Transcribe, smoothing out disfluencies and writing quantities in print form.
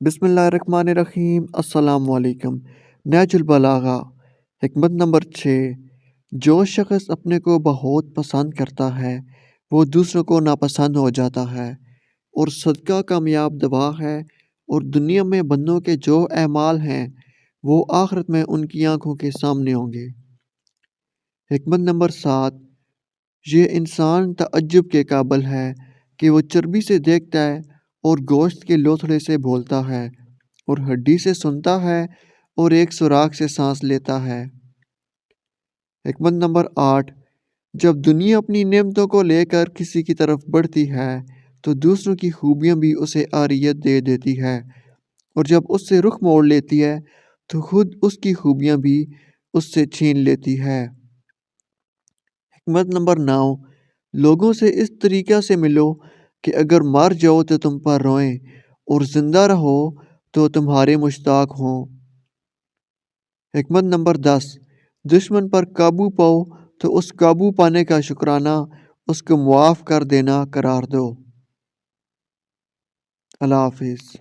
بسم اللہ الرحمن الرحیم۔ السلام علیکم۔ نہج البلاغہ حکمت نمبر 6۔ جو شخص اپنے کو بہت پسند کرتا ہے وہ دوسروں کو ناپسند ہو جاتا ہے، اور صدقہ کامیاب دوا ہے، اور دنیا میں بندوں کے جو اعمال ہیں وہ آخرت میں ان کی آنکھوں کے سامنے ہوں گے۔ حکمت نمبر 7۔ یہ انسان تعجب کے قابل ہے کہ وہ چربی سے دیکھتا ہے اور گوشت کے لوتھڑے سے بولتا ہے، اور ہڈی سے سنتا ہے اور ایک سوراخ سے سانس لیتا ہے۔ حکمت نمبر 8۔ جب دنیا اپنی نعمتوں کو لے کر کسی کی طرف بڑھتی ہے تو دوسروں کی خوبیاں بھی اسے عاریت دے دیتی ہے، اور جب اس سے رخ موڑ لیتی ہے تو خود اس کی خوبیاں بھی اس سے چھین لیتی ہے۔ حکمت نمبر 9۔ لوگوں سے اس طریقہ سے ملو کہ اگر مر جاؤ تو تم پر روئیں، اور زندہ رہو تو تمہارے مشتاق ہوں۔ حکمت نمبر 10۔ دشمن پر قابو پاؤ تو اس قابو پانے کا شکرانہ اس کو معاف کر دینا قرار دو۔ اللہ حافظ۔